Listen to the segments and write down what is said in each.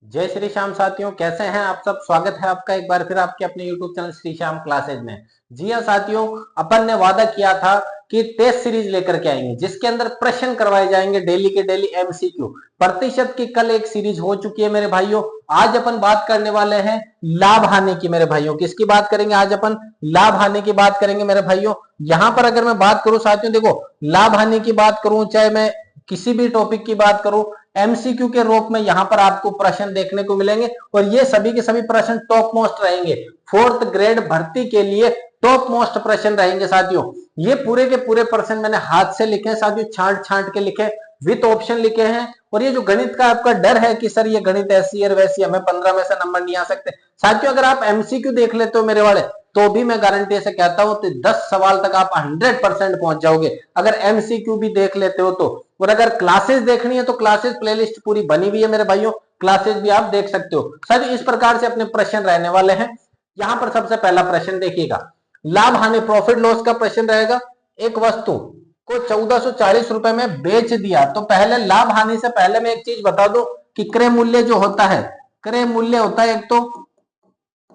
जय श्री श्याम साथियों, कैसे हैं आप सब। स्वागत है आपका एक बार फिर आपके अपने YouTube channel Shri Shyam classes में। जी हाँ साथियों, अपन ने वादा किया था कि टेस्ट सीरीज लेकर के आएंगे जिसके अंदर प्रश्न करवाए जाएंगे डेली के डेली एमसीक्यू प्रतिशत की। कल एक सीरीज हो चुकी है मेरे भाइयों। आज अपन बात करने वाले हैं लाभ हानि की मेरे भाइयों। किसकी बात करेंगे आज अपन? लाभ हानि की बात करेंगे मेरे भाइयों। यहां पर अगर मैं बात करूं साथियों, देखो लाभ हानि की बात करूं, चाहे मैं किसी भी टॉपिक की बात करूं, एमसीक्यू के रूप में यहां पर आपको प्रश्न देखने को मिलेंगे और ये सभी के सभी प्रश्न टॉप मोस्ट रहेंगे। फोर्थ ग्रेड भर्ती के लिए टॉप मोस्ट प्रश्न रहेंगे साथियों। ये पूरे के पूरे प्रश्न मैंने हाथ से लिखे हैं साथियों, छांट छांट के लिखे, विथ ऑप्शन लिखे हैं। और ये जो गणित का आपका डर है कि सर ये गणित ऐसी है वैसी, हमें 15 में से नंबर नहीं आ सकते, साथियों अगर आप एमसीक्यू देख लेते हो मेरे वाले, तो भी मैं गारंटी से कहता हूं तो 10 सवाल तक आप 100% पहुंच जाओगे अगर एमसीक्यू भी देख लेते हो तो। और अगर क्लासेस देखनी है तो क्लासेस प्लेलिस्ट पूरी बनी हुई है मेरे भाइयों, क्लासेस भी आप देख सकते हो। सर इस प्रकार से अपने प्रश्न रहने वाले हैं। यहां पर सबसे पहला प्रश्न देखिएगा, लाभ हानि प्रॉफिट लॉस का प्रश्न रहेगा। एक वस्तु को 1440 रुपए में बेच दिया, तो पहले लाभ हानि से पहले मैं एक चीज बता दूं कि क्रय मूल्य जो होता है, क्रय मूल्य होता है, एक तो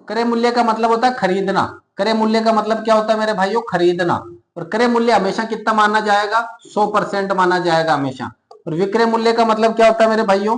क्रय मूल्य का मतलब होता है खरीदना। क्रय मूल्य का मतलब क्या होता है मेरे भाइयों? खरीदना। और क्रय मूल्य हमेशा कितना माना जाएगा? 100% माना जाएगा हमेशा। और विक्रय मूल्य का मतलब क्या होता है मेरे भाइयों?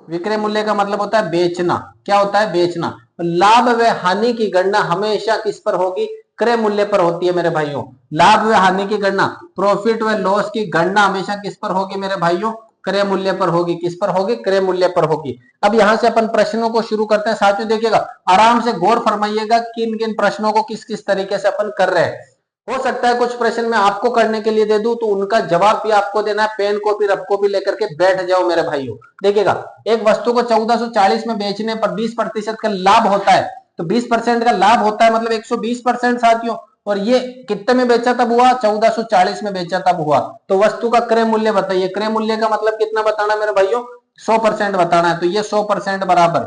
विक्रय मूल्य का मतलब होता है बेचना। क्या होता है? बेचना। लाभ व हानि की गणना हमेशा किस पर होगी? क्रय मूल्य पर होती है मेरे भाइयों। लाभ व हानि की गणना, प्रॉफिट व लॉस की गणना हमेशा किस पर होगी मेरे भाइयों? क्रय मूल्य पर होगी। किस पर होगी? क्रय मूल्य पर होगी। अब यहां से अपन प्रश्नों को शुरू करते हैं साथियों। देखिएगा, आराम से गौर फरमाइएगा किन किन प्रश्नों को किस किस तरीके से अपन कर रहे हैं। हो सकता है कुछ प्रश्न मैं आपको करने के लिए दे दूं तो उनका जवाब भी आपको देना है। पेन कॉपी रफ कॉपी लेकर के बैठ जाओ मेरे भाइयों। देखिएगा, एक वस्तु को 1440 में बेचने पर 20% का लाभ होता है। तो 20% का लाभ होता है मतलब 120% साथियों। और ये कितने में बेचा तब हुआ? 1440 में बेचा तब हुआ। तो वस्तु का क्रय मूल्य बताइए। क्रय मूल्य का मतलब कितना बताना मेरे भाइयों? 100% बताना है। तो ये 100% बराबर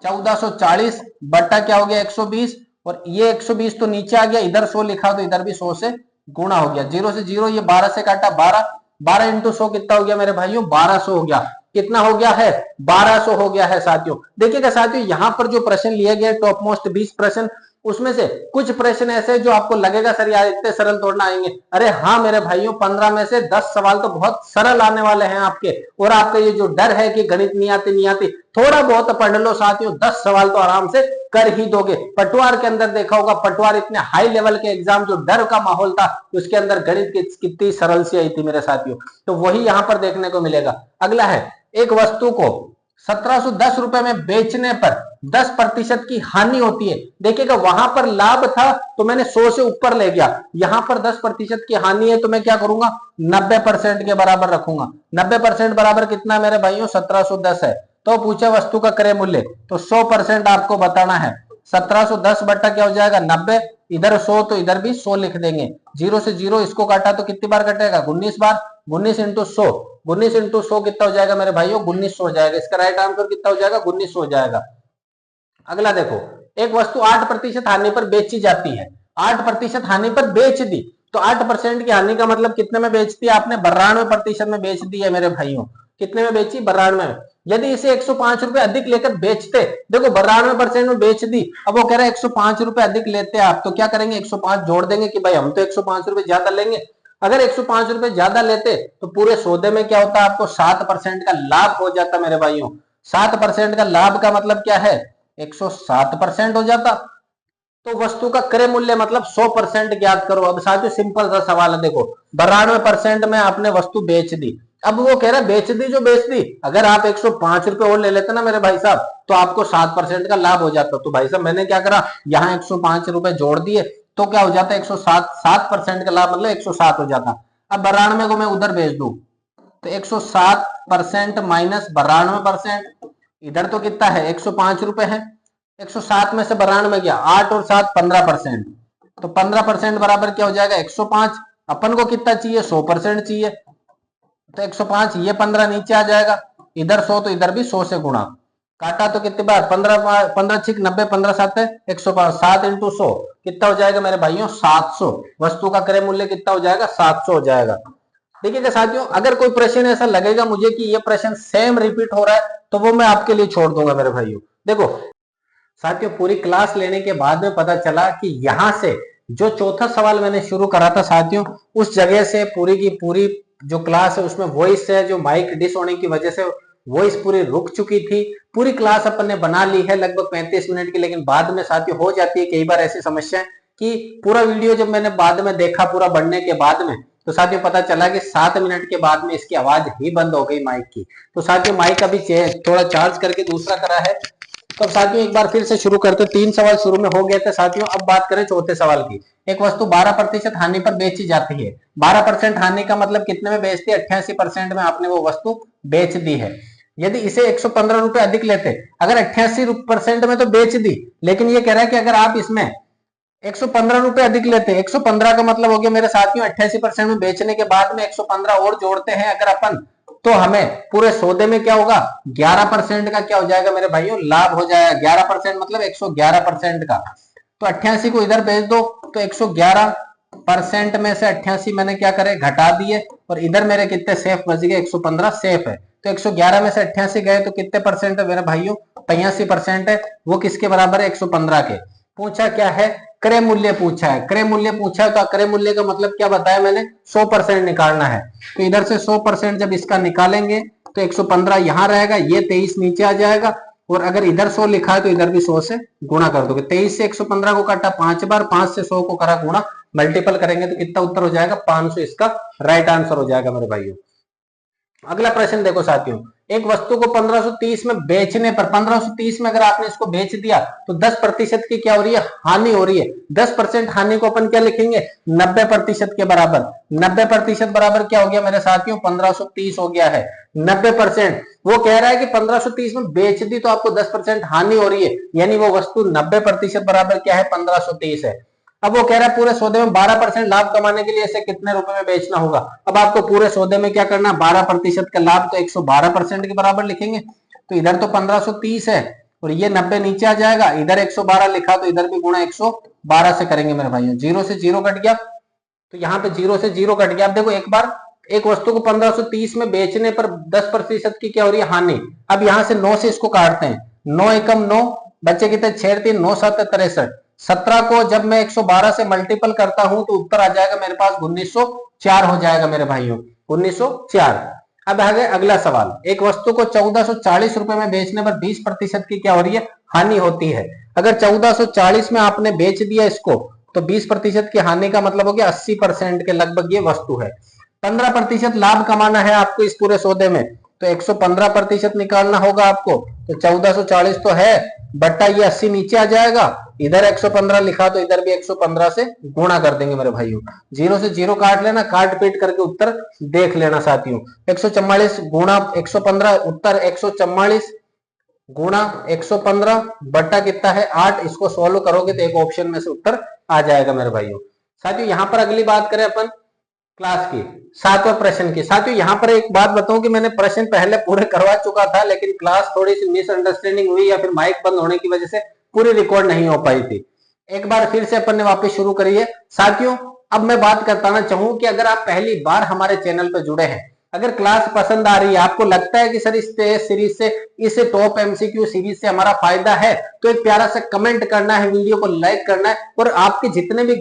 1440 बट्टा क्या हो गया? 120। और ये 120 तो नीचे आ गया, इधर 100 लिखा तो इधर भी 100 से गुणा हो गया। 0 से 0, ये 12 से काटा 12, 12 इंटू 100 कितना हो गया मेरे भाइयों? 1200 हो गया। कितना हो गया है? 1200 हो गया है साथियों। देखिएगा साथियों, यहां पर जो प्रश्न लिए गए टॉप मोस्ट 20 प्रश्न, उसमें से कुछ प्रश्न ऐसे जो आपको लगेगा सर यार इतने सरल तोड़ना आएंगे। अरे हाँ मेरे भाइयों, 15 में से 10 सवाल तो बहुत सरल आने वाले हैं आपके। और आपका ये जो डर है कि गणित नहीं आती नहीं आती, थोड़ा बहुत पढ़ लो साथियों, 10 सवाल तो आराम से कर ही दोगे। पटवार के अंदर देखा होगा, पटवार इतने हाई लेवल के एग्जाम, जो डर का माहौल था, उसके अंदर गणित कितनी सरल सी आई थी मेरे साथियों। तो वही यहां पर देखने को मिलेगा। अगला है, एक वस्तु को 1710 रुपए में बेचने पर 10% की हानि होती है। देखिएगा, वहां पर लाभ था तो मैंने 100 से ऊपर ले गया, यहां पर 10% की हानि है तो मैं क्या करूंगा? 90% के बराबर रखूंगा। 90% बराबर कितना मेरे भाइयों? 1710 है। तो पूछा वस्तु का क्रय मूल्य, तो 100% आपको बताना है। 1710 बट्टा क्या हो जाएगा? 90। इधर 100 तो इधर भी 100 लिख देंगे। 0 से 0 इसको काटा तो कितनी बार कटेगा? 19 बार। 19 इंटू 100, 19 इंटू 100 कितना हो जाएगा मेरे भाइयों? 1900 हो जाएगा। इसका राइट आंसर कितना हो जाएगा? 1900 हो जाएगा। अगला देखो, एक वस्तु 8% हानि पर बेची जाती है। 8% हानि पर बेच दी, तो 8% की हानि का मतलब कितने में बेचती है आपने? 92% में बेच दी है मेरे भाइयों। कितने में बेची? 92 में। यदि इसे 105 रुपए अधिक लेकर बेचते, देखो 92% में बेच दी, अब वो कह रहे हैं 105 रुपए अधिक लेते हैं आप, तो क्या करेंगे? 105 जोड़ देंगे कि भाई हम तो 105 रुपए ज्यादा लेंगे। अगर 105 रुपए ज्यादा लेते तो पूरे सौदे में क्या होता? आपको 7% का लाभ हो जाता मेरे भाइयों। 7% का लाभ का मतलब क्या है? 107% हो जाता। तो वस्तु का क्रय मूल्य मतलब 100% ज्ञात करो। अब साथियों सिंपल सा सवाल है, देखो 92% में आपने वस्तु बेच दी। अब वो कह रहा है बेच दी जो बेच दी, अगर आप 105 रुपए और ले लेते ना मेरे भाई साहब, तो आपको 7% का लाभ हो जाता। तो भाई साहब मैंने क्या करा, यहाँ 105 रुपए जोड़ दिए, तो क्या हो जाता? 107, 7% का लाभ मतलब 107 हो जाता। अब 92 को मैं उधर भेज दू, तो 107% माइनस 92%, इधर तो कितना है? 105 रुपए है। 107 में से 92 गया, 8 और 7 15%, तो 15% बराबर क्या हो जाएगा? 105। अपन को कितना चाहिए? 100% चाहिए। तो 105, ये 15 नीचे आ जाएगा, इधर 100 तो इधर भी 100 से गुणा, काटा तो कितनी बार? 15, 15 छिक 90, 15 7 है 105, 7 इंटू 100 कितना हो जाएगा मेरे भाइयों? 700। वस्तु का क्रय मूल्य कितना हो जाएगा? 700 हो जाएगा। देखिएगा साथियों, अगर कोई प्रश्न ऐसा लगेगा मुझे कि ये प्रश्न सेम रिपीट हो रहा है तो वो मैं आपके लिए छोड़ दूंगा मेरे भाइयों। देखो साथियों, पूरी क्लास लेने के बाद में पता चला कि यहां से जो चौथा सवाल मैंने शुरू करा था साथियों, उस जगह से पूरी की पूरी जो क्लास है उसमें वॉइस है, जो माइक डिस होने की वजह से वॉइस पूरी रुक चुकी थी। पूरी क्लास अपन ने बना ली है लगभग 35 मिनट की, लेकिन बाद में साथियों हो जाती है कई बार ऐसी समस्या कि पूरा वीडियो जब मैंने बाद में देखा पूरा बढ़ने के बाद में, तो साथियों पता चला कि 7 मिनट के बाद में इसकी आवाज ही बंद हो गई माइक की। तो साथियों माइक अभी थोड़ा चार्ज करके दूसरा करा है। तो साथियों एक बार फिर से शुरू करते, 3 सवाल शुरू में हो गए थे साथियों। अब बात करें चौथे सवाल की। एक वस्तु 12% हानि पर बेची जाती है। 12% हानि का मतलब कितने में बेचती है? 88% में आपने वो वस्तु बेच दी है। यदि इसे 115 रुपए अधिक लेते, अगर 88% में तो बेच दी, लेकिन ये कह रहा है कि अगर आप इसमें 115 रुपए अधिक लेते, 115 का मतलब हो गया मेरे साथियों 88% में बेचने के बाद में 115 और जोड़ते हैं अगर अपन, तो हमें पूरे सौदे में क्या होगा? 11% का क्या हो जाएगा मेरे भाइयों? लाभ हो जाएगा। 11% मतलब 111% का। तो 88 को इधर भेज दो तो 111% में से 88 मैंने क्या करे? घटा दिए, और इधर मेरे कितने सेफ बच गए? 115 सेफ है। तो 111 में से 88 गए तो कितने परसेंट है मेरे भाइयों? 85% है। वो किसके बराबर है? 115 के। पूछा क्या है? क्रय मूल्य पूछा है। क्रय मूल्य पूछा है तो क्रय मूल्य का मतलब क्या बताया मैंने? 100% निकालना है। तो इधर से 100% जब इसका निकालेंगे तो 115 यहां रहेगा, ये 23 नीचे आ जाएगा, और अगर इधर 100 लिखा है तो इधर भी 100 से गुणा कर दोगे। 23 से 115 को काटा 5 बार, 5 से 100 को करा गुणा, मल्टीपल करेंगे तो कितना उत्तर हो जाएगा? 500 इसका राइट आंसर हो जाएगा मेरे भाइयों। अगला प्रश्न देखो साथियों, एक वस्तु को 1530 में बेचने पर, 1530 में अगर आपने इसको बेच दिया तो 10% की क्या हो रही है? हानि हो रही है। 10% हानि को अपन क्या लिखेंगे? 90% के बराबर। 90% बराबर क्या हो गया मेरे साथियों? 1530 हो गया है। 90%, वो कह रहा है कि 1530 में बेच दी तो आपको 10% हानि हो रही है, यानी वो वस्तु 90% बराबर क्या है? 1530 है। अब वो कह रहा है पूरे सौदे में 12% लाभ कमाने के लिए इसे कितने रुपए में बेचना होगा? अब आपको पूरे सौदे में क्या करना? 12% का लाभ, तो 112% के बराबर लिखेंगे। तो इधर तो 1530 है और ये 90 नीचे आ जाएगा, इधर 112 लिखा तो इधर भी गुणा 112 से करेंगे मेरे भाइयों। 0 से 0 कट गया, तो यहाँ पे 0 से 0 कट गया। अब देखो एक बार, एक वस्तु को 1530 में बेचने पर 10% की क्या हो रही है? हानि। अब यहां से 9 से इसको काटते हैं, 9 एकम 9, बच्चे कितने? 6 3 9 7 63। 17 को जब मैं 112 से मल्टीपल करता हूं तो उत्तर आ जाएगा मेरे पास 1904 हो जाएगा मेरे भाइयों, 1904। अब आ गए अगला सवाल, एक वस्तु को 1440 रुपए में बेचने पर 20% की क्या हो रही है? हानि होती है। अगर 1440 में आपने बेच दिया इसको तो 20% की हानि का मतलब हो गया 80% के लगभग ये वस्तु है। 15% लाभ कमाना है आपको इस पूरे सौदे में, तो 115% निकालना होगा आपको। तो 1440 तो है, बट्टा ये 80 नीचे आ जाएगा, इधर 115 लिखा तो इधर भी 115 से गुणा कर देंगे मेरे भाइयों। 0 से 0 काट लेना, काट पीट करके उत्तर देख लेना साथियों। 144 गुणा 115, उत्तर 144 गुणा 115 बट्टा कितना है? 8। इसको सोल्व करोगे तो एक ऑप्शन में से उत्तर आ जाएगा मेरे भाइयों। साथियों यहां पर अगली बात करें अपन क्लास की 7वें प्रश्न की। साथियों यहां पर एक बात बताऊं कि मैंने प्रश्न पहले पूरे करवा चुका था, लेकिन क्लास थोड़ी सी मिसअंडरस्टैंडिंग हुई या फिर माइक बंद होने की वजह से पूरी रिकॉर्ड नहीं हो पाई थी। एक बार फिर से अपन ने वापस शुरू करी है साथियों। अब मैं बात करना चाहूं कि अगर आप पहली बार हमारे चैनल पर जुड़े हैं, अगर क्लास पसंद आ रही है, आपको लगता है कि सर इस सीरीज से, इस टॉप एमसीक्यू सीरीज से हमारा फायदा है, तो एक प्यारा सा कमेंट करना है, वीडियो को लाइक करना है, और आपके जितने भी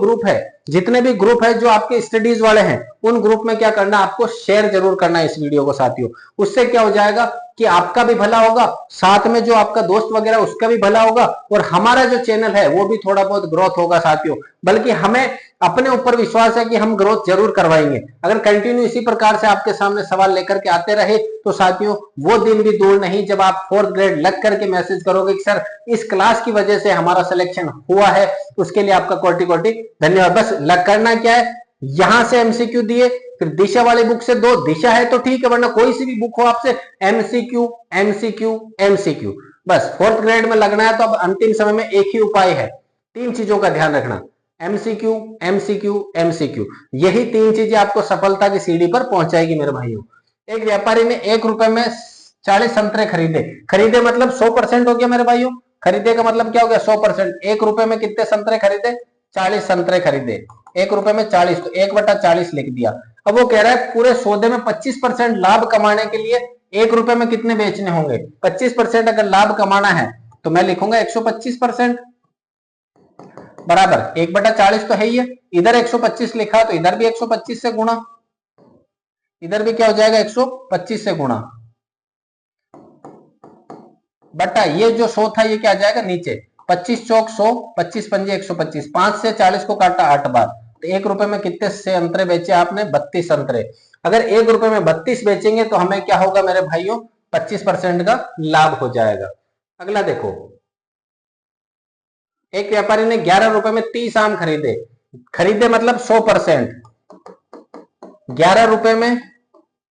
ग्रुप है जो आपके स्टडीज वाले हैं, उन ग्रुप में क्या करना है? आपको शेयर जरूर करना है इस वीडियो को साथियों। उससे क्या हो जाएगा कि आपका भी भला होगा, साथ में जो आपका दोस्त वगैरह उसका भी भला होगा, और हमारा जो चैनल है वो भी थोड़ा बहुत ग्रोथ होगा साथियों। बल्कि हमें अपने ऊपर विश्वास है कि हम ग्रोथ जरूर करवाएंगे। अगर कंटिन्यू इसी प्रकार से आपके सामने सवाल लेकर के आते रहे तो साथियों वो दिन भी दूर नहीं जब आप 4th ग्रेड लग करके मैसेज करोगे कि सर इस क्लास की वजह से हमारा सिलेक्शन हुआ है। उसके लिए आपका कोटि कोटि धन्यवाद। बस लग करना क्या है, यहां से एमसीक्यू दिए, फिर दिशा वाली बुक से दो, दिशा है तो ठीक है, वरना कोई सी भी बुक हो आपसे एमसीक्यू एमसीक्यू एमसीक्यू। बस 4th ग्रेड में लगना है तो अब अंतिम समय में एक ही उपाय है, 3 चीजों का ध्यान रखना, एमसीक्यू एमसीक्यू एमसीक्यू। यही 3 चीजें आपको सफलता की सीढ़ी पर पहुंचाएगी मेरे भाइयों। एक व्यापारी ने 1 रुपए में 40 संतरे खरीदे मतलब 100% हो गया मेरे भाइयों। खरीदे का मतलब क्या हो गया? 100%। 1 रुपए में कितने संतरे खरीदे? 40 संतरे खरीदे। 1 रुपए में 40, तो 1/40 लिख दिया। अब वो कह रहा है पूरे सौदे में 25% लाभ कमाने के लिए 1 रुपए में कितने बेचने होंगे। 25% अगर लाभ कमाना है तो मैं लिखूंगा 125% बराबर 1/40 तो है ही है। इधर 125 लिखा तो इधर भी 125 से गुणा, इधर भी क्या हो जाएगा 125 से गुणा बटा ये जो 100 था ये क्या आ जाएगा नीचे, 25 चौक 100, 25 पंजे 125, 5 से 40 को काटा 8 बार, तो 1 रुपए में कितने से अंतरे बेचे आपने, 32 संतरे। अगर 1 रुपए में 32 बेचेंगे तो हमें क्या होगा मेरे भाइयों, 25% का लाभ हो जाएगा। अगला देखो, एक व्यापारी ने 11 रुपए में 30 आम खरीदे, खरीदे मतलब 100%, 11 रुपए में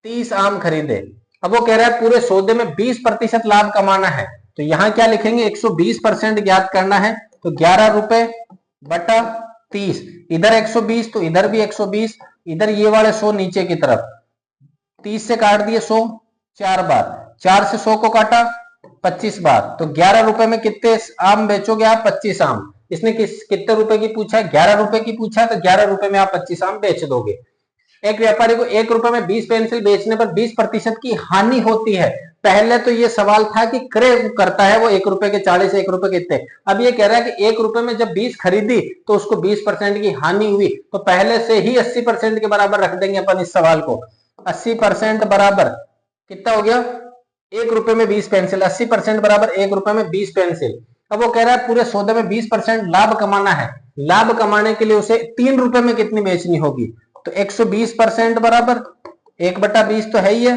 30 आम खरीदे। अब वो कह रहा है पूरे सौदे में 20% लाभ कमाना है, तो यहां क्या लिखेंगे 120% ज्ञात करना है, तो 11 रुपए बटा 30, इधर 120 तो इधर भी 120, इधर ये वाले 100 नीचे की तरफ, 30 से काट दिए 100 4 बार, 4 से 100 को काटा 25 बार, तो 11 रुपए में कितने आम बेचोगे आप, 25 आम। इसने कितने रुपए की पूछा है, 11 रुपए की पूछा है, तो 11 रुपए में आप 25 आम बेच दोगे। एक व्यापारी को 1 रुपए में 20 पेंसिल बेचने पर 20% की हानि होती है। पहले तो ये सवाल था कि क्रय करता है वो 1 रुपए के 40, 1 रुपए कितने, अब ये कह रहा है कि 1 रुपए में जब 20 खरीदी तो उसको 20% की हानि हुई, तो पहले से ही 80% के बराबर रख देंगे अपन इस सवाल को। 80% बराबर कितना हो गया, 1 रुपए में 20 पेंसिल, 80% बराबर 1 रुपए में 20 पेंसिल। अब वो कह रहा है पूरे सौदे में 20% लाभ कमाना है, लाभ कमाने के लिए उसे 3 रुपए में कितनी बेचनी होगी, तो 120% बराबर 1/20 तो है ही है,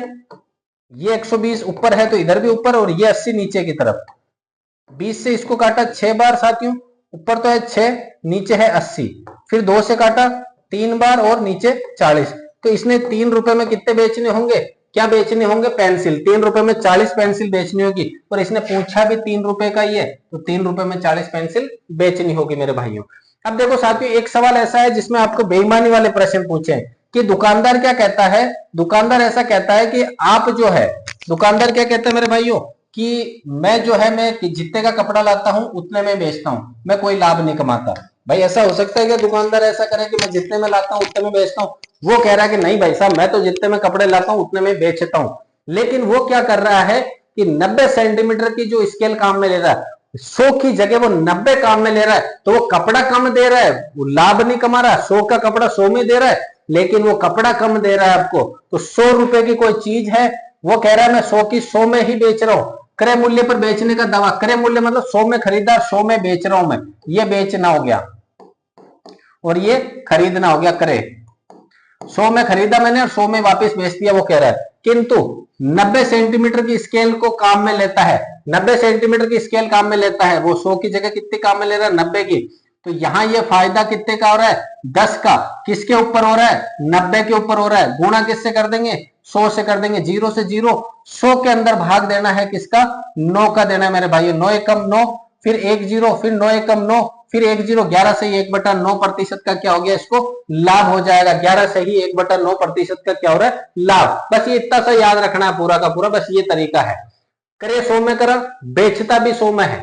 ये 120 ऊपर है तो इधर भी ऊपर, और ये 80 नीचे की तरफ, 20 से इसको काटा 6 बार साथियों, ऊपर तो है 6 नीचे है 80, फिर 2 से काटा 3 बार और नीचे 40, तो इसने 3 रुपए में कितने बेचने होंगे, क्या बेचने होंगे, पेंसिल। 3 रुपए में 40 पेंसिल बेचनी होगी, और इसने पूछा भी 3 रुपए का ही है, तो 3 रुपए में 40 पेंसिल बेचनी होगी मेरे भाइयों। अब देखो साथियों, एक सवाल ऐसा है जिसमें आपको बेईमानी वाले प्रश्न पूछे कि दुकानदार क्या कहता है, दुकानदार ऐसा कहता है कि आप जो है, दुकानदार क्या कहता है मेरे भाइयों कि मैं जो है, मैं जितने का कपड़ा लाता हूं उतने में बेचता हूं, मैं कोई लाभ नहीं कमाता। भाई ऐसा हो सकता है कि दुकानदार ऐसा करे कि मैं जितने में लाता हूं उतने में बेचता हूं, वो कह रहा है कि नहीं भाई साहब, मैं तो जितने में कपड़े लाता हूं उतने में बेचता हूं। लेकिन वो क्या कर रहा है कि 90 सेंटीमीटर की जो स्केल काम में ले रहा है, 100 की जगह वो 90 काम में ले रहा है, तो वो कपड़ा कम दे रहा है, वो लाभ नहीं कमा रहा। 100 का कपड़ा 100 में दे रहा है, लेकिन वो कपड़ा कम दे रहा है आपको। तो 100 रुपए की कोई चीज है, वो कह रहा है मैं 100 की 100 में ही बेच रहा हूं, क्रय मूल्य पर बेचने का दावा। क्रय मूल्य मतलब 100 में खरीदा, 100 में बेच रहा हूं मैं, ये बेचना हो गया और ये खरीदना हो गया। क्रय 100 में खरीदा मैंने और 100 में वापस बेच दिया, वो कह रहा है। किंतु 90 सेंटीमीटर की स्केल को काम में लेता है, 90 सेंटीमीटर की स्केल काम में लेता है, वो 100 की जगह कितने काम में ले रहा है, 90 की। तो यहां ये फायदा कितने का हो रहा है, 10 का। किसके ऊपर हो रहा है, 90 के ऊपर हो रहा है। गुणा किससे कर देंगे, 100 से कर देंगे। 0 से 0, 100 के अंदर भाग देना है किसका, 9 का देना है मेरे भाइयों। 9 एकम 9, फिर 1 0, फिर 9 एकम 9, फिर 1 0, 11 से ही 1/9% का क्या हो गया, इसको लाभ हो जाएगा। 11 से ही 1/9% का क्या हो रहा है, लाभ। बस ये इतना सा याद रखना है पूरा का पूरा, बस ये तरीका है। करे 100 में करा, बेचता भी 100 में है,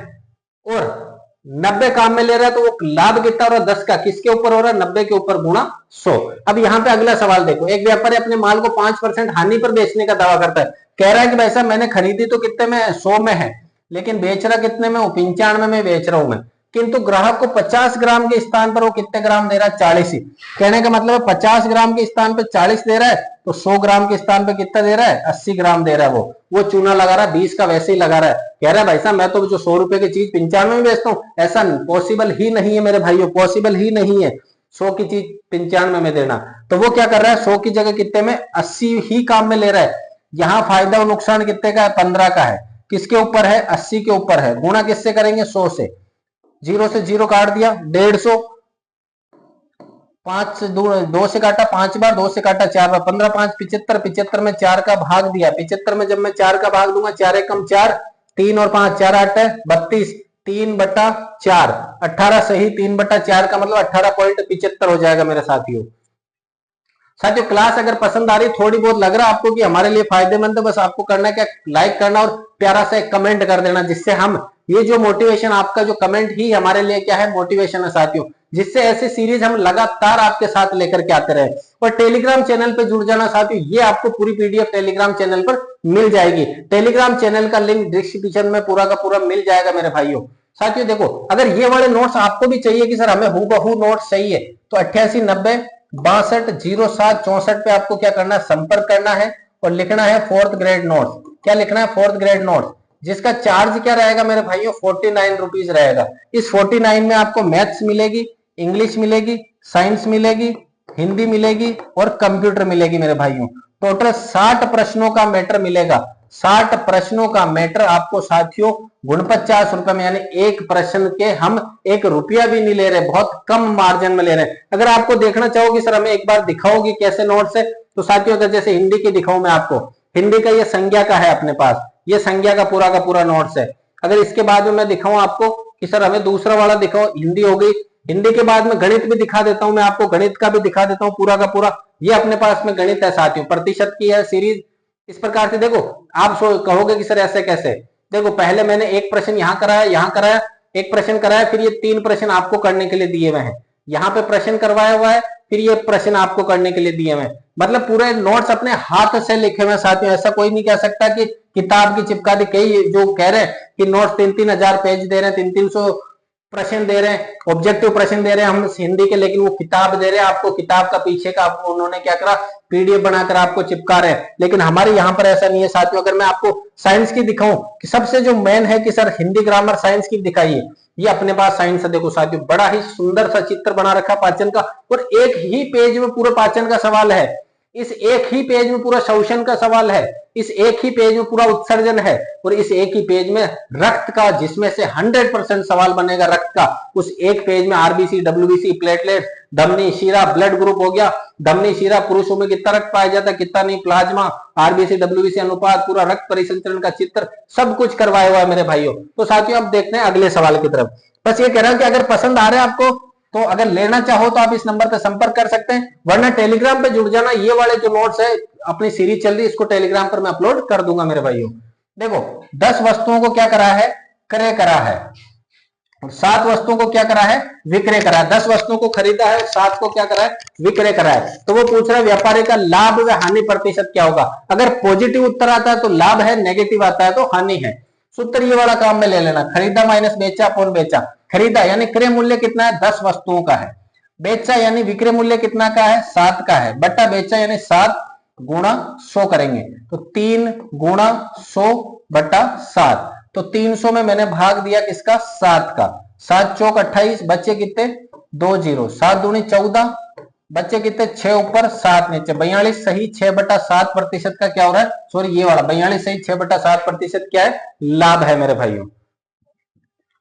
और 90 काम में ले रहा है, तो वो लाभ कितना हो रहा है, 10 का। किसके ऊपर हो रहा है, 90 के ऊपर गुणा 100। अब यहाँ पे अगला सवाल देखो, एक व्यापारी अपने माल को 5% हानि पर बेचने का दावा करता है। कह रहा है कि भाई साहब मैंने खरीदी तो कितने में, 100 में है, लेकिन बेच रहा कितने में, वो 95 में बेच रहा हूं मैं। किंतु ग्राहक को 50 ग्राम के स्थान पर वो कितने ग्राम दे रहा है, 40 ही। कहने का मतलब है 50 ग्राम के स्थान पर 40 दे रहा है, तो 100 ग्राम के स्थान पर कितना दे रहा है, 80 ग्राम दे रहा है। वो चूना लगा रहा है, 20 का वैसे ही लगा रहा है। कह रहा है भाई साहब मैं तो जो 100 रुपए की चीज 95 में बेचता हूँ, ऐसा पॉसिबल ही नहीं है मेरे भाइयों, पॉसिबल ही नहीं है 100 की चीज 95 में देना। तो वो क्या कर रहा है, 100 की जगह कितने में, 80 ही काम में ले रहा है। यहाँ फायदा और नुकसान कितने का है, 15 का है। किसके ऊपर है, 80 के ऊपर है। गुणा किससे करेंगे, 100 से। 0 से 0 काट दिया, 150, 5 से 2 से काटा 5 बार, 2 से काटा 4 बार, 15 5 75, 75 में 4 का भाग दिया। 75 में जब मैं 4 का भाग दूंगा, 4 एकम 4, 3 और 5 4 8 है 32, 3/4, 18 सही, 3/4 का मतलब 18.75 हो जाएगा मेरे साथियों। साथियों क्लास अगर पसंद आ रही, थोड़ी बहुत लग रहा है आपको कि हमारे लिए फायदेमंद है, बस आपको करना क्या, लाइक करना और प्यारा सा एक कमेंट कर देना, जिससे हम ये जो मोटिवेशन, आपका जो कमेंट ही हमारे लिए क्या है, मोटिवेशन है साथियों। जिससे ऐसी सीरीज हम लगातार आपके साथ लेकर के आते रहे। और टेलीग्राम चैनल पे जुड़ जाना साथियों, ये आपको पूरी पीडीएफ टेलीग्राम चैनल पर मिल जाएगी। टेलीग्राम चैनल का लिंक डिस्क्रिप्शन में पूरा का पूरा मिल जाएगा मेरे भाइयों। साथियों देखो, अगर ये वाले नोट्स आपको भी चाहिए कि सर हमें हूबहू नोट्स चाहिए, तो 8890620764 पे आपको क्या करना है, संपर्क करना है और लिखना है 4th ग्रेड नोट्स। क्या लिखना है, 4th ग्रेड नोट्स, जिसका चार्ज क्या रहेगा मेरे भाइयों, 49 रुपीज रहेगा। इस 49 में आपको मैथ्स मिलेगी, इंग्लिश मिलेगी, साइंस मिलेगी, हिंदी मिलेगी और कंप्यूटर मिलेगी मेरे भाइयों। टोटल 60 प्रश्नों का मैटर मिलेगा। 60 प्रश्नों का मैटर आपको साथियों 49 रुपए में, यानी एक प्रश्न के हम 1 रुपया भी नहीं ले रहे, बहुत कम मार्जिन में ले रहे हैं। अगर आपको देखना चाहोगे सर हमें एक बार दिखाओगे कैसे नोट्स है, तो साथियों अगर जैसे हिंदी की दिखाऊं मैं आपको, हिंदी का ये संज्ञा का है अपने पास, ये संज्ञा का पूरा नोट्स है। अगर इसके बाद में मैं दिखाऊं आपको कि सर हमें दूसरा वाला दिखाओ, हिंदी हो गई, हिंदी के बाद में गणित भी दिखा देता हूं मैं आपको, गणित का भी दिखा देता हूं पूरा का पूरा। ये अपने पास में गणित है साथियों, प्रतिशत की है सीरीज। इस प्रकार से देखो, आप कहोगे कि सर ऐसे कैसे, देखो पहले मैंने एक प्रश्न यहाँ कराया, यहाँ कराया, एक प्रश्न कराया, फिर ये 3 प्रश्न आपको करने के लिए दिए हुए हैं, यहाँ पे प्रश्न करवाया हुआ है, फिर ये प्रश्न आपको करने के लिए दिए हुए हैं। मतलब पूरे नोट्स अपने हाथ से लिखे हुए साथियों। ऐसा कोई नहीं कह सकता कि किताब की चिपका दी। कई जो कह रहे हैं कि नोट्स 3-3 हजार पेज दे रहे हैं, 300-300 प्रश्न दे रहे हैं, ऑब्जेक्टिव प्रश्न दे रहे हैं हम हिंदी के, लेकिन वो किताब दे रहे हैं आपको, किताब का पीछे का उन्होंने क्या करा, पीडीएफ बनाकर आपको चिपका रहे हैं। लेकिन हमारे यहाँ पर ऐसा नहीं है साथियों। अगर मैं आपको साइंस की दिखाऊं कि सबसे जो मेन है कि सर हिंदी ग्रामर साइंस की दिखाइए, ये अपने पास साइंस है। देखो साथियों, बड़ा ही सुंदर सा चित्र बना रखा पाचन का, और एक ही पेज में पूरा पाचन का सवाल है, इस एक ही पेज में पूरा शोषण का सवाल है, इस एक ही पेज में पूरा उत्सर्जन है, और इस एक ही पेज में रक्त का, जिसमें से 100% सवाल बनेगा रक्त का। उस एक पेज में आरबीसी, डब्ल्यूबीसी, प्लेटलेट, धमनी, शीरा, ब्लड ग्रुप हो गया, धमनी, शीरा, पुरुषों में कितना रक्त पाया जाता है, कितना नहीं, प्लाज्मा, आरबीसी, डब्ल्यूबीसी अनुपात, पूरा रक्त परिसंचरण का चित्र, सब कुछ करवाया हुआ है मेरे भाइयों। तो साथियों अब देखते हैं अगले सवाल की तरफ। बस ये कह रहा हूं कि अगर पसंद आ रहा है आपको, तो अगर लेना चाहो तो आप इस नंबर पर संपर्क कर सकते हैं, वरना टेलीग्राम पे जुड़ जाना। ये वाले जो नोट्स है, अपनी सीरीज चल रही है, इसको टेलीग्राम पर मैं अपलोड कर दूंगा मेरे भाइयों। देखो 10 वस्तुओं को क्या करा है, क्रय करा है, 7 वस्तुओं को क्या करा है, विक्रय करा है। 10 वस्तुओं को खरीदा है, 7 को क्या करा है, विक्रय करा है। तो वो पूछ रहा है व्यापारी का लाभ व हानि प्रतिशत क्या होगा। अगर पॉजिटिव उत्तर आता है तो लाभ है, नेगेटिव आता है तो हानि है। सूत्र ये वाला काम में ले लेना, खरीदा माइनस बेचा अपॉन बेचा। खरीदा यानी क्रय मूल्य कितना है, 10 वस्तुओं का है। बेचा यानी विक्रय मूल्य कितना का है, 7 का है, बट्टा बेचा यानी 7 गुणा 100 करेंगे, तो 3 गुणा 100 बट्टा 7। तो 300 में मैंने भाग दिया किसका, 7 का। 7 चौक 28, बच्चे कितने 2 0, 7 दूनी 14, बच्चे कितने 6 ऊपर 7 नीचे, 42 सही 6/7% का क्या हो रहा है, सॉरी ये वाला 42 सही 6/7% क्या है, लाभ है मेरे भाइयों।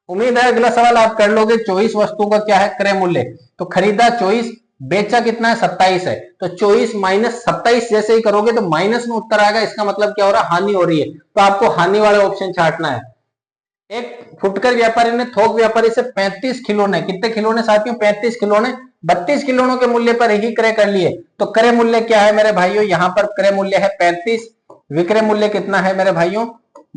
उम्मीद है अगला सवाल आप कर लोगे। 24 वस्तुओं का क्या है, क्रय मूल्य। तो खरीदा 24, बेचा कितना है 27 है, तो 24 माइनस 27 जैसे ही करोगे तो माइनस में उत्तर आएगा। इसका मतलब क्या हो रहा है, हानि हो रही है, तो आपको हानि वाला ऑप्शन छांटना है। एक फुटकर व्यापारी ने थोक व्यापारी से 35 खिलौने, कितने खिलौने साथियों, 35 खिलौने 32 खिलौनों के मूल्य पर ही क्रय कर लिए। तो क्रय मूल्य क्या है मेरे भाइयों, यहाँ पर क्रय मूल्य है 35, विक्रय मूल्य कितना है मेरे भाइयों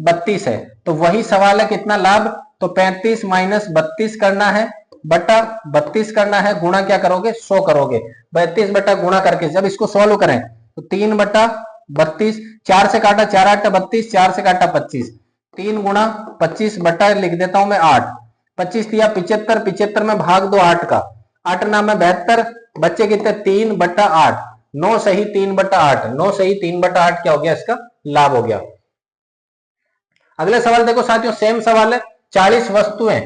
32 है। तो वही सवाल है कितना लाभ, तो 35 माइनस 32 करना है, बटा 32 करना है, गुणा क्या करोगे 100 करोगे। 32 बटा गुणा करके जब इसको सोल्व करें तो 3/32, 4 से काटा 4 8 32, 4 से काटा 25, 3 गुणा 25 बटा लिख देता हूं मैं 8, 25 दिया 75, 75 में भाग दो 8 का, 8 ना में 72, बच्चे कितने 3/8, 9 सही 3/8, 9 सही 3/8 क्या हो गया, इसका लाभ हो गया। अगले सवाल देखो साथियों, सेम सवाल है। 40 वस्तुएं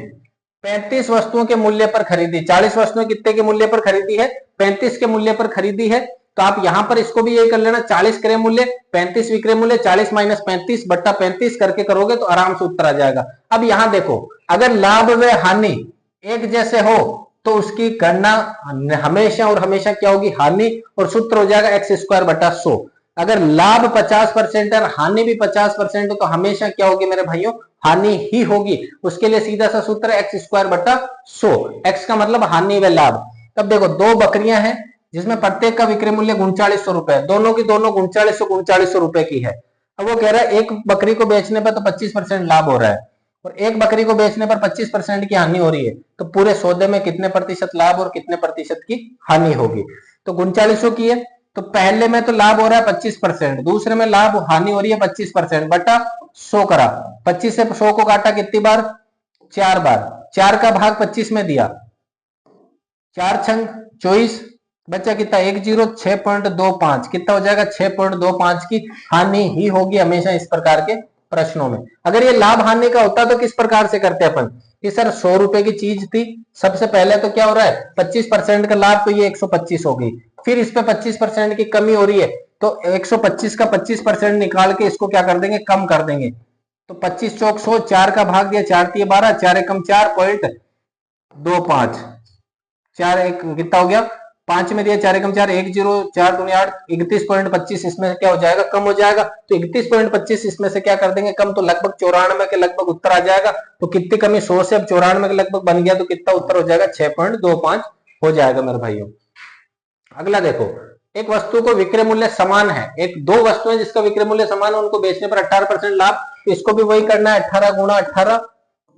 35 वस्तुओं के मूल्य पर खरीदी, 40 वस्तुएं कितने के मूल्य पर खरीदी है, 35 के मूल्य पर खरीदी है। तो आप यहां पर इसको भी यही कर लेना, 40 क्रय मूल्य 35 विक्रय मूल्य, 40 माइनस 35 बट्टा 35 करके करोगे तो आराम से उत्तर आ जाएगा। अब यहां देखो, अगर लाभ व हानि एक जैसे हो तो उसकी गणना हमेशा और हमेशा क्या होगी, हानि, और सूत्र हो जाएगा x² बटा 100। अगर लाभ 50% है, हानि भी 50% है, तो हमेशा क्या होगी मेरे भाइयों, हानि ही होगी। उसके लिए सीधा सा सूत्र है x² बटा 100, x का मतलब हानि व लाभ। तब देखो 2 बकरियां हैं जिसमें प्रत्येक का विक्रय मूल्य 3900 रुपए, दोनों की दोनों 3900 रुपए की है। अब वो कह रहा है एक बकरी को बेचने पर तो 25% लाभ हो रहा है और एक बकरी को बेचने पर 25% की हानि हो रही है, तो पूरे सौदे में कितने प्रतिशत लाभ और कितने प्रतिशत की हानि होगी। तो 3900 की है, तो पहले में तो लाभ हो रहा है 25%, दूसरे में लाभ हानि हो रही है 25% बटा 100 करा, 25 से 100 को काटा कितनी बार, 4 बार, 4 का भाग 25 में दिया, 4 छंग 24, बच्चा कितना 106.25, कितना हो जाएगा 6.25 की हानि ही होगी हमेशा इस प्रकार के प्रश्नों में। अगर ये लाभ हानि का होता तो किस प्रकार से करते अपन कि सर 100 रुपए की चीज थी, सबसे पहले तो क्या हो रहा है 25% का लाभ, तो ये 125 हो गई, फिर इस पे 25% की कमी हो रही है, तो 125 का 25% निकाल के इसको क्या कर देंगे, कम कर देंगे, तो 25 चौक 100, 4 का भाग दिया, 4 तिये 12, 4 एकम 4.25, 4 एक कितना हो गया 5 में दिया, 4 एकम 4, 1 0 4 दूनी 8, 31.25 इसमें क्या हो जाएगा, कम हो जाएगा, तो 31.25 इसमें से क्या कर देंगे कम, तो लगभग 94 के लगभग उत्तर आ जाएगा। तो कितनी कमी 100 से अब 94 के लगभग बन गया, तो कितना उत्तर हो जाएगा 6.25 हो जाएगा मेरे भाइयों। अगला देखो, एक वस्तु को विक्रय मूल्य समान है, एक दो वस्तुएं जिसका विक्रय मूल्य समान है, उनको बेचने पर 18% लाभ, तो इसको भी वही करना है 18 गुणा 18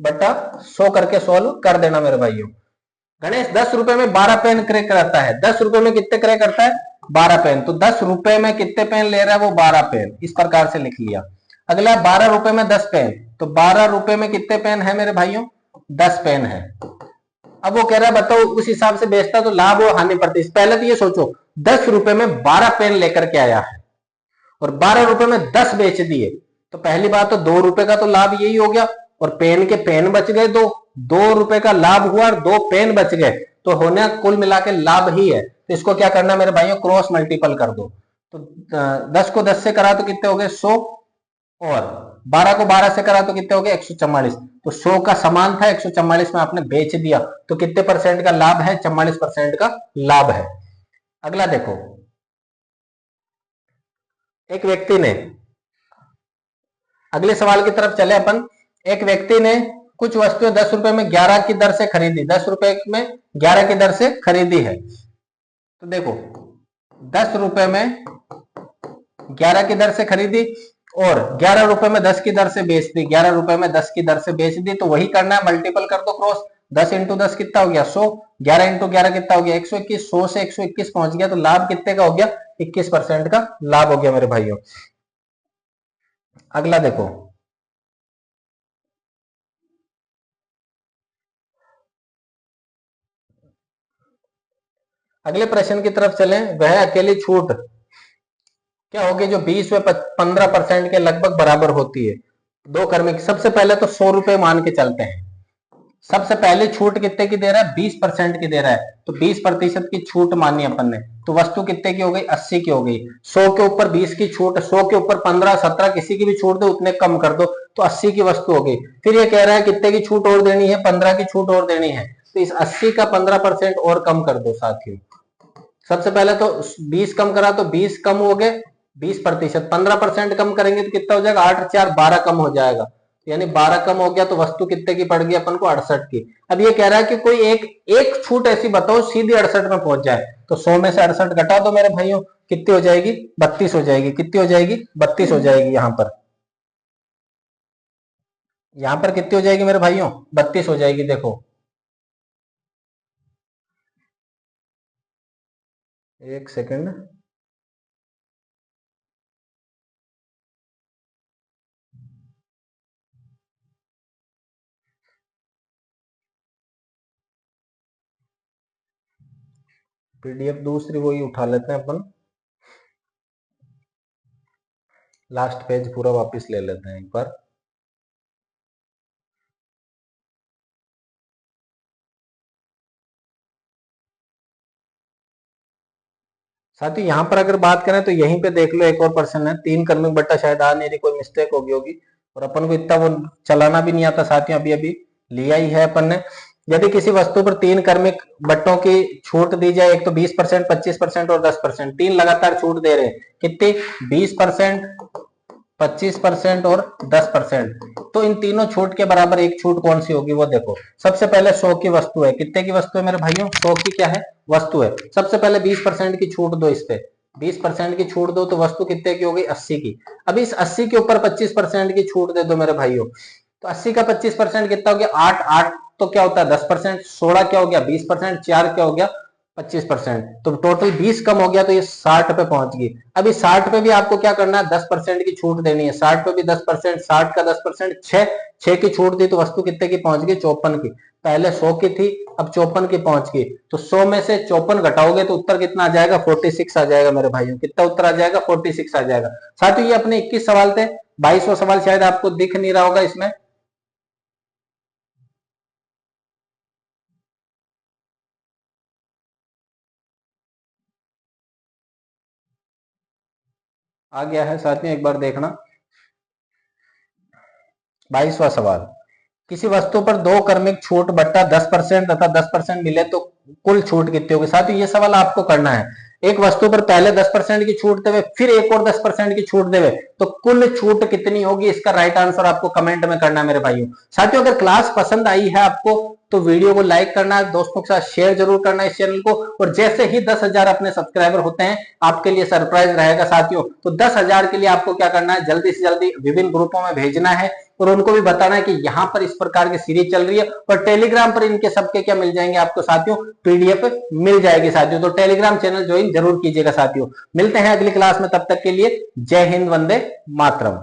बटा 100 करके सोल्व कर देना मेरे भाइयों। गणेश 10 रुपए में 12 पेन क्रय करता है, 10 रुपए में कितने क्रय करता है 12 पेन, तो 10 रुपए में कितने पेन ले रहा है वो 12 पेन, इस प्रकार से लिख लिया। अगला 12 रुपए में 10 पेन, तो 12 रुपए में कितने पेन है मेरे भाइयों 10 पेन है। अब वो कह रहा है बताओ उस हिसाब से बेचता तो लाभ और हानि प्रतिशत, पहले तो ये सोचो 10 रुपए में 12 पेन लेकर के आया है और 12 रुपए में 10 बेच दिए, तो पहली बात तो 2 रुपए का तो लाभ यही हो गया, और पेन के पेन बच गए, 2 रुपए का लाभ हुआ और 2 पेन बच गए, तो होने कुल मिला के लाभ ही है। तो इसको क्या करना मेरे भाइयों क्रॉस मल्टीपल कर दो, तो 10 को 10 से करा तो कितने हो गए 100, और 12 को 12 से करा तो कितने हो गए 144, तो 100 का समान था 144 में आपने बेच दिया, तो कितने परसेंट का लाभ है 44% का लाभ है। अगला देखो, एक व्यक्ति ने, अगले सवाल की तरफ चले अपन, एक व्यक्ति ने कुछ वस्तुएं 10 रुपए में 11 की दर से खरीदी, 10 रुपए में 11 की दर से खरीदी है, तो देखो 10 रुपए में 11 की दर से खरीदी और 11 रुपए में 10 की दर से बेच दी, 11 रुपए में 10 की दर से बेच दी, तो वही करना है मल्टीपल कर दो क्रॉस, 10 इंटू 10 कितना हो गया 100, 11 इंटू 11 कितना हो गया 121, 100 से 121 पहुंच गया, तो लाभ कितने का हो गया 21% का लाभ हो गया मेरे भाइयों। अगला देखो, अगले प्रश्न की तरफ चलें, वह अकेली छूट क्या होगी जो 20 व 15% के लगभग बराबर होती है, दो कर्मी। सबसे पहले तो 100 रुपए मान के चलते हैं, सबसे पहले छूट कितने की दे रहा है 20% की दे रहा है, तो 20% की छूट मानी अपन ने, तो वस्तु कितने की हो गई 80 की हो गई, 100 के ऊपर 20 की छूट, 100 के ऊपर 15 17 किसी की भी छूट दो उतने कम कर दो, तो 80 की वस्तु हो गई। फिर ये कह रहा है कितने की छूट और देनी है 15 की छूट और देनी है, तो इस 80 का 15% और कम कर दो साथियों। सबसे पहले तो 20 कम करा तो 20 कम हो गए 20%, 15% कम करेंगे तो कितना हो जाएगा 8 4 12 कम हो जाएगा, यानी 12 कम हो गया, तो वस्तु कितने की पड़ गई अपन को 68 की। अब ये कह रहा है कि कोई एक छूट ऐसी बताओ सीधी 68 में पहुंच जाए, तो 100 में से 68 घटा दो मेरे भाइयों, कितनी हो जाएगी 32 हो जाएगी, कितनी हो जाएगी 32 हो जाएगी, यहां पर कितनी हो जाएगी मेरे भाइयों 32 हो जाएगी। देखो एक सेकंड, पीडीएफ दूसरी वही उठा लेते हैं अपन, लास्ट पेज पूरा वापस ले लेते हैं एक बार। साथ ही यहाँ पर अगर बात करें तो यहीं पे देख लो एक और पर्सन है, 3 कर्मिक बट्टा, शायद आ नहीं रही, कोई मिस्टेक होगी और अपन को इतना वो चलाना भी नहीं आता साथियों, अभी अभी लिया ही है अपन ने। यदि किसी वस्तु पर 3 कर्मिक बट्टों की छूट दी जाए, एक तो 20%, 25% और 10%, 3 लगातार छूट दे रहे हैं, कितनी 20%, 25% और 10%, तो इन तीनों छूट के बराबर एक छूट कौन सी होगी वो देखो। सबसे पहले 100 की वस्तु है, कितने की वस्तु है मेरे भाइयों 100 की क्या है वस्तु है, सबसे पहले 20% की छूट दो, इस पे 20% की छूट दो, तो वस्तु कितने की हो गई 80 की। अब इस 80 के ऊपर 25% की छूट दे दो मेरे भाइयों, तो 80 का 25% कितना हो गया 8, 8 तो क्या होता है 10%, 16 क्या हो गया 20%, 4 क्या हो गया 25%, तो टोटल 20 कम हो गया, तो ये 60 पे पहुंच गई। अभी 60 पे भी आपको क्या करना है 10% की छूट देनी है, 60 पे भी 10%, 60 का 10%, 6 की छूट दी तो वस्तु कितने की पहुंच गई 54 की। पहले 100 की थी, अब 54 की पहुंच गई, तो 100 में से 54 घटाओगे तो उत्तर कितना आ जाएगा 46 आ जाएगा मेरे भाइयों। कितना उत्तर आ जाएगा 46 आ जाएगा। साथियों ये अपने 21 सवाल थे, 22वां सवाल शायद आपको दिख नहीं रहा होगा इसमें। आ गया है साथियों, एक बार देखना। 22वां सवाल, किसी वस्तु पर दो क्रमिक छूट बट्टा 10% तथा 10% मिले तो कुल छूट कितनी होगी। साथियों ये सवाल आपको करना है, एक वस्तु पर पहले 10% की छूट देवे, फिर एक और 10% की छूट देवे, तो कुल छूट कितनी होगी, इसका राइट आंसर आपको कमेंट में करना है मेरे भाइयों। साथियों अगर क्लास पसंद आई है आपको तो वीडियो को लाइक करना है, दोस्तों के साथ शेयर जरूर करना है इस चैनल को, और जैसे ही 10,000 अपने सब्सक्राइबर होते हैं आपके लिए सरप्राइज रहेगा साथियों। तो 10,000 के लिए आपको क्या करना है, जल्दी से जल्दी विभिन्न ग्रुपों में भेजना है और उनको भी बताना है कि यहाँ पर इस प्रकार की सीरीज चल रही है, और टेलीग्राम पर इनके सबके क्या मिल जाएंगे आपको साथियों, पीडीएफ मिल जाएगी साथियों। तो टेलीग्राम चैनल ज्वाइन जरूर कीजिएगा साथियों। मिलते हैं अगली क्लास में, तब तक के लिए जय हिंद, वंदे मातरम।